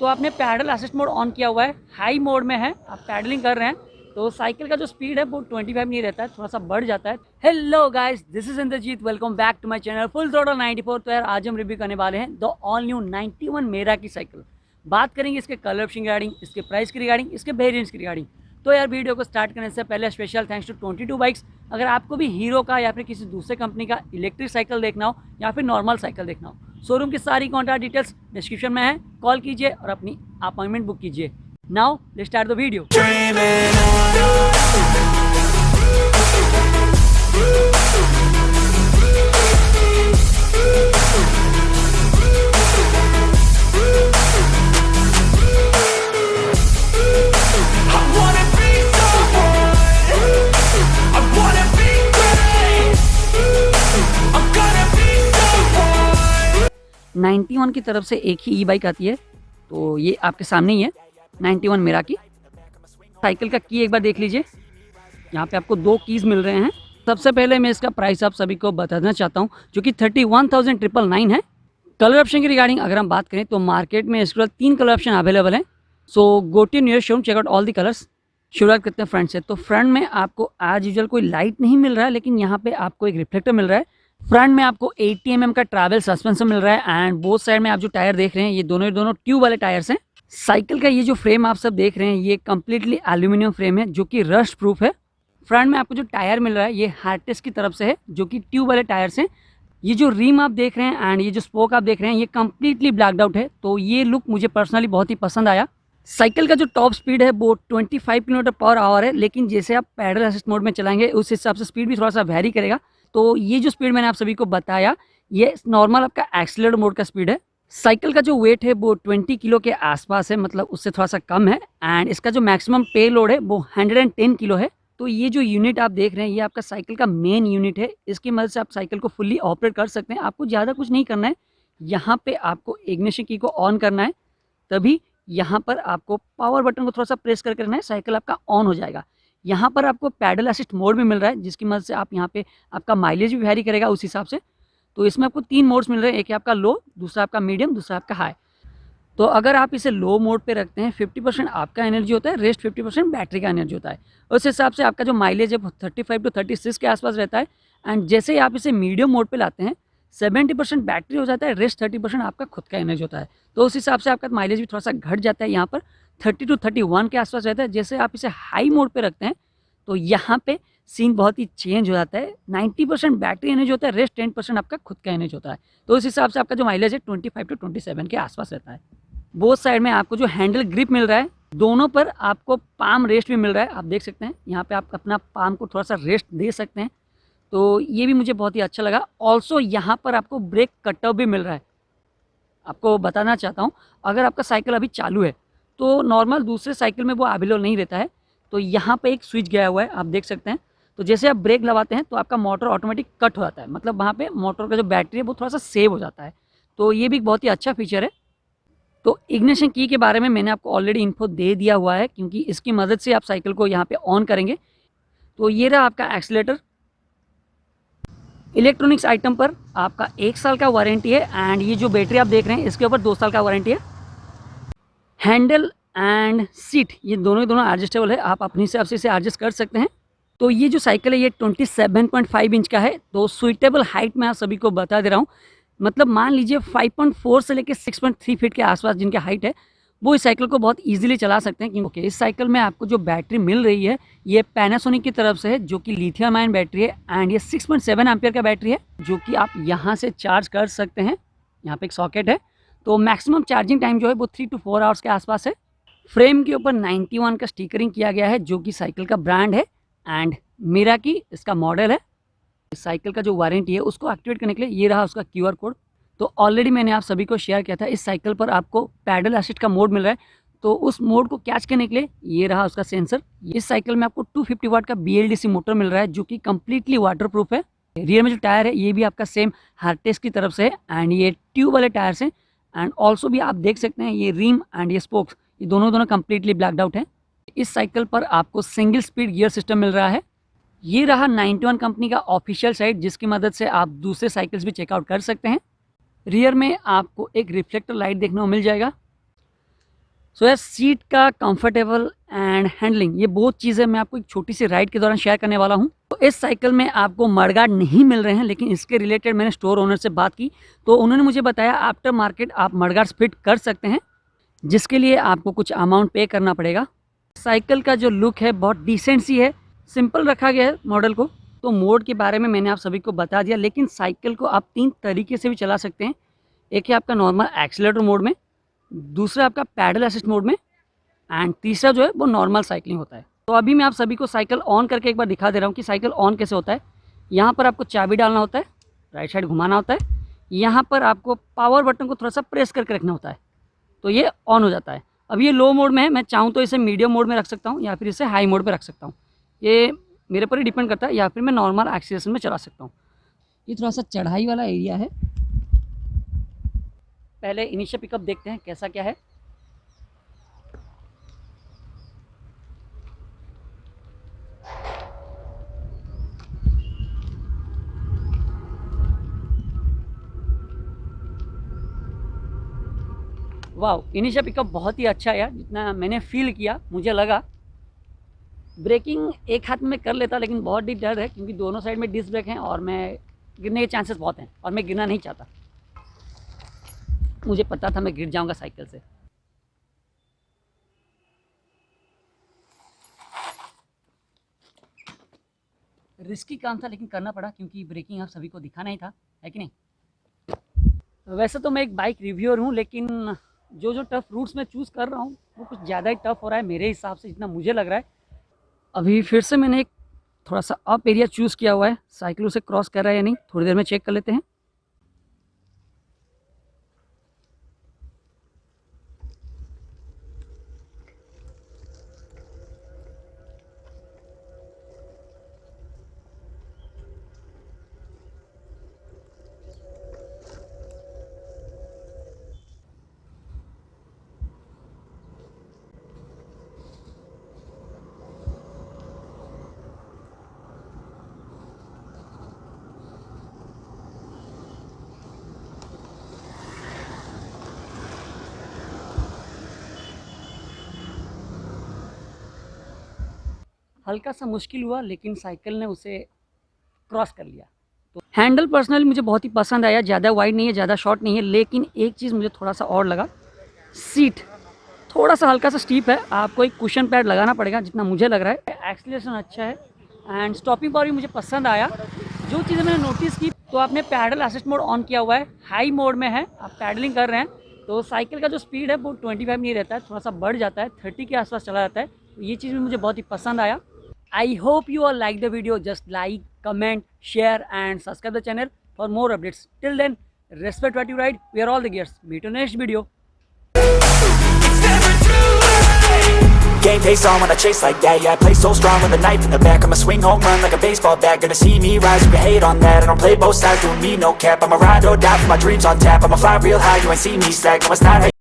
तो आपने pedal assist mode on किया हुआ है, हाई मोड में है, आप पैडलिंग कर रहे हैं तो साइकिल का जो स्पीड है वो 25 नहीं रहता है, थोड़ा सा बढ़ जाता है। Hello guys, this is Indrajeet, welcome back to my channel full throttle 94। तो यार आज हम रिव्यू करने वाले हैं द ऑल न्यू 91 मेरा की साइकिल। बात करेंगे इसके कलर ऑप्शन रिगार्डिंग, इसके प्राइस की रिगार्डिंग, इसके वेरिएंट्स की रिगार्डिंग। तो यार वीडियो को स्टार्ट करने से पहले स्पेशल थैंक्स टू 22 बाइक्स। अगर आपको भी हीरो का या फिर किसी दूसरे कंपनी का इलेक्ट्रिक साइकिल देखना हो या फिर नॉर्मल साइकिल देखना हो, शोरूम की सारी कॉन्टैक्ट डिटेल्स डिस्क्रिप्शन में है, कॉल कीजिए और अपनी अपॉइंटमेंट बुक कीजिए। Now let's start the video. I wanna be someone. I wanna be great. I'm gonna be someone. 91 की तरफ से एक ही ई बाइक आती है, तो ये आपके सामने ही है 91 मेरा की साइकिल का की। एक बार देख लीजिए, यहाँ पे आपको दो कीज़ मिल रहे हैं। सबसे पहले मैं इसका प्राइस आप सभी को बताना चाहता हूँ, जो कि 31,999 है। कलर ऑप्शन की रिगार्डिंग अगर हम बात करें तो मार्केट में इसके बाद 3 कलर ऑप्शन अवेलेबल हैं। So go to new showroom, check out all the colours. शुरुआत करते हैं फ्रंट से। तो फ्रंट में आपको एज यूजुअल कोई लाइट नहीं मिल रहा है, लेकिन यहाँ पे आपको एक रिफ्लेक्टर मिल रहा है। फ्रंट में आपको 80 mm का ट्रैवल सस्पेंशन मिल रहा है एंड बोथ साइड में आप जो टायर देख रहे हैं ये दोनों ट्यूब वाले टायर्स हैं। साइकिल का ये जो फ्रेम आप सब देख रहे हैं ये कम्प्लीटली एल्यूमिनियम फ्रेम है, जो कि रस्ट प्रूफ है। फ्रंट में आपको जो टायर मिल रहा है ये हार्टेस की तरफ से है, जो कि ट्यूब वाले टायर्स हैं। ये जो रिम आप देख रहे हैं एंड ये जो स्पोक आप देख रहे हैं ये कम्प्लीटली ब्लैकड आउट है, तो ये लुक मुझे पर्सनली बहुत ही पसंद आया। साइकिल का जो टॉप स्पीड है वो 25 km/h है, लेकिन जैसे आप पैडल असिस्ट मोड में चलाएंगे उस हिसाब से स्पीड भी थोड़ा सा वेरी करेगा। तो ये जो स्पीड मैंने आप सभी को बताया ये नॉर्मल आपका एक्सीलरेटर मोड का स्पीड है। साइकिल का जो वेट है वो 20 किलो के आसपास है, मतलब उससे थोड़ा सा कम है एंड इसका जो मैक्सिमम पे लोड है वो 110 किलो है। तो ये जो यूनिट आप देख रहे हैं ये आपका साइकिल का मेन यूनिट है। इसकी मदद से आप साइकिल को फुल्ली ऑपरेट कर सकते हैं। आपको ज़्यादा कुछ नहीं करना है, यहाँ पे आपको इग्निशन की को ऑन करना है, तभी यहाँ पर आपको पावर बटन को थोड़ा सा प्रेस करके रखना है, साइकिल आपका ऑन हो जाएगा। यहाँ पर आपको पैडल असिस्ट मोड भी मिल रहा है, जिसकी मदद से आप यहाँ पे आपका माइलेज भी वेरी करेगा उस हिसाब से। तो इसमें आपको 3 मोड्स मिल रहे हैं, एक है आपका लो, दूसरा आपका मीडियम, दूसरा आपका हाई। तो अगर आप इसे लो मोड पे रखते हैं 50% आपका एनर्जी होता है, रेस्ट 50% बैटरी का एनर्जी होता है। उस हिसाब से आपका जो माइलेज है वो 35 to 36 के आसपास रहता है। एंड जैसे ही आप इसे मीडियम मोड पे लाते हैं 70% बैटरी हो जाता है, रेस्ट 30% आपका खुद का एनर्जी होता है। तो उस हिसाब से आपका माइलेज भी थोड़ा सा घट जाता है, यहाँ पर 30 to 31 के आसपास रहता है। जैसे आप इसे हाई मोड पे रखते हैं तो यहाँ पे सीन बहुत ही चेंज हो जाता है। 90% बैटरी एनर्जी होता है, रेस्ट 10% आपका खुद का एनर्जी होता है। तो उस हिसाब से आपका जो माइलेज है 25 to 27 के आसपास रहता है। बोथ साइड में आपको जो हैंडल ग्रिप मिल रहा है, दोनों पर आपको पाम रेस्ट भी मिल रहा है। आप देख सकते हैं यहाँ पे आप अपना पाम को थोड़ा सा रेस्ट दे सकते हैं, तो ये भी मुझे बहुत ही अच्छा लगा। ऑल्सो यहाँ पर आपको ब्रेक कटअप भी मिल रहा है। आपको बताना चाहता हूँ, अगर आपका साइकिल अभी चालू है तो नॉर्मल दूसरे साइकिल में वो अवेलेबल नहीं रहता है, तो यहाँ पे एक स्विच गया हुआ है, आप देख सकते हैं। तो जैसे आप ब्रेक लगाते हैं तो आपका मोटर ऑटोमेटिक कट हो जाता है, मतलब वहाँ पे मोटर का जो बैटरी है वो थोड़ा सा सेव हो जाता है। तो ये भी बहुत ही अच्छा फीचर है। तो इग्निशन की के बारे में मैंने आपको ऑलरेडी इन्फो दे दिया हुआ है, क्योंकि इसकी मदद से आप साइकिल को यहाँ पे ऑन करेंगे। तो ये रहा आपका एक्सीलेटर। इलेक्ट्रॉनिक्स आइटम पर आपका 1 साल का वारंटी है एंड ये जो बैटरी आप देख रहे हैं इसके ऊपर 2 साल का वारंटी है। हैंडल एंड सीट ये दोनों एडजस्टेबल है, आप अपनी हिसाब से इसे एडजस्ट कर सकते हैं। तो ये जो साइकिल है ये 27.5 इंच का है। तो सुइटेबल हाइट में आप सभी को बता दे रहा हूँ, मतलब मान लीजिए 5.4 से लेकर 6.3 फीट के आसपास जिनकी हाइट है वो इस साइकिल को बहुत इजीली चला सकते हैं। क्योंकि इस साइकिल में आपको जो बैटरी मिल रही है ये पैनासोनिक की तरफ से है, जो कि लिथियम आयन बैटरी है एंड ये 6.7 एम्पियर का बैटरी है, जो कि आप यहाँ से चार्ज कर सकते हैं। यहाँ पे एक सॉकेट है, तो मैक्सिमम चार्जिंग टाइम जो है वो 3 to 4 आवर्स के आसपास है। फ्रेम के ऊपर 91 का स्टिकरिंग किया गया है, जो कि साइकिल का ब्रांड है एंड मेरा की इसका मॉडल है। इस साइकिल का जो वारंटी है उसको एक्टिवेट करने के लिए ये रहा उसका QR कोड। तो ऑलरेडी मैंने आप सभी को शेयर किया था, इस साइकिल पर आपको पैडल असिस्ट का मोड मिल रहा है, तो उस मोड को कैच करने के लिए ये रहा उसका सेंसर। इस साइकिल में आपको 250 वाट का BLDC मोटर मिल रहा है, जो कि कम्प्लीटली वाटरप्रूफ है। रियर में जो टायर है ये भी आपका सेम हार्टेस की तरफ से है एंड ये ट्यूब वाले टायर्स हैं। एंड ऑल्सो भी आप देख सकते हैं ये रिम एंड ये स्पोक्स ये दोनों कम्प्लीटली ब्लैकड आउट है। इस साइकिल पर आपको सिंगल स्पीड गियर सिस्टम मिल रहा है। ये रहा 91 कंपनी का ऑफिशियल साइट, जिसकी मदद से आप दूसरे साइकिल्स भी चेकआउट कर सकते हैं। रियर में आपको एक रिफ्लेक्टर लाइट देखने को मिल जाएगा। सो है सीट का कंफर्टेबल एंड हैंडलिंग, ये बहुत चीज़ें मैं आपको एक छोटी सी राइड के दौरान शेयर करने वाला हूँ। तो इस साइकिल में आपको मडगार्ड नहीं मिल रहे हैं, लेकिन इसके रिलेटेड मैंने स्टोर ओनर से बात की तो उन्होंने मुझे बताया आफ्टर मार्केट आप मडगार्ड फिट कर सकते हैं, जिसके लिए आपको कुछ अमाउंट पे करना पड़ेगा। साइकिल का जो लुक है बहुत डिसेंट सी है, सिंपल रखा गया है मॉडल को। तो मोड के बारे में मैंने आप सभी को बता दिया, लेकिन साइकिल को आप 3 तरीके से भी चला सकते हैं। एक है आपका नॉर्मल एक्सीलरेटर मोड में, दूसरा आपका पैडल असिस्ट मोड में, एंड तीसरा जो है वो नॉर्मल साइकिलिंग होता है। तो अभी मैं आप सभी को साइकिल ऑन करके एक बार दिखा दे रहा हूँ कि साइकिल ऑन कैसे होता है। यहाँ पर आपको चाबी डालना होता है, राइट साइड घुमाना होता है, यहाँ पर आपको पावर बटन को थोड़ा सा प्रेस करके रखना होता है, तो ये ऑन हो जाता है। अब ये लो मोड में है, मैं चाहूँ तो इसे मीडियम मोड में रख सकता हूँ या फिर इसे हाई मोड पर रख सकता हूँ, ये मेरे पर ही डिपेंड करता है, या फिर मैं नॉर्मल एक्सीलरेशन में चला सकता हूँ। ये थोड़ा सा चढ़ाई वाला एरिया है, पहले इनिशियल पिकअप देखते हैं कैसा क्या है। वाह, इनिशियल पिकअप बहुत ही अच्छा है यार, जितना मैंने फील किया मुझे लगा। ब्रेकिंग एक हाथ में कर लेता, लेकिन बहुत ही डर है क्योंकि दोनों साइड में डिस्क ब्रेक हैं और मैं गिरने के चांसेस बहुत हैं और मैं गिरना नहीं चाहता। मुझे पता था मैं गिर जाऊंगा साइकिल से। रिस्की काम था लेकिन करना पड़ा क्योंकि ब्रेकिंग आप सभी को दिखाना ही था, है कि नहीं। वैसे तो मैं एक बाइक रिव्यूअर हूँ, लेकिन जो टफ़ रूट्स मैं चूज़ कर रहा हूँ वो कुछ ज़्यादा ही टफ़ हो रहा है मेरे हिसाब से, जितना मुझे लग रहा है। अभी फिर से मैंने एक थोड़ा सा अप एरिया चूज़ किया हुआ है, साइकिल उसे क्रॉस कर रहा है या नहीं थोड़ी देर में चेक कर लेते हैं। हल्का सा मुश्किल हुआ लेकिन साइकिल ने उसे क्रॉस कर लिया। तो हैंडल पर्सनली मुझे बहुत ही पसंद आया, ज़्यादा वाइड नहीं है ज़्यादा शॉर्ट नहीं है, लेकिन एक चीज़ मुझे थोड़ा सा और लगा, सीट थोड़ा सा हल्का सा स्टीप है, आपको एक कुशन पैड लगाना पड़ेगा जितना मुझे लग रहा है। एक्सीलरेशन अच्छा है एंड स्टॉपिंग पावर भी मुझे पसंद आया। जो चीज़ें मैंने नोटिस की, तो आपने पैडल असिस्ट मोड ऑन किया हुआ है, हाई मोड में है, आप पैडलिंग कर रहे हैं तो साइकिल का जो स्पीड है वो 25 नहीं रहता है, थोड़ा सा बढ़ जाता है, 30 के आसपास चला जाता है। तो ये चीज़ भी मुझे बहुत ही पसंद आया। I hope you all like the video. Just like, comment, share and subscribe the channel for more updates. Till then, respect what you ride, wear all the gears. Meet you in the next video. It's never too late. Game face on when I chase like that. Yeah, I play so strong with a knife in the back. I'ma swing home run like a baseball bat. Gonna see me rise, you can hate on that. I don't play both sides, doing me no cap. I'ma ride or die for my dreams on tap. I'ma fly real high, you ain't see me slack. No, it's not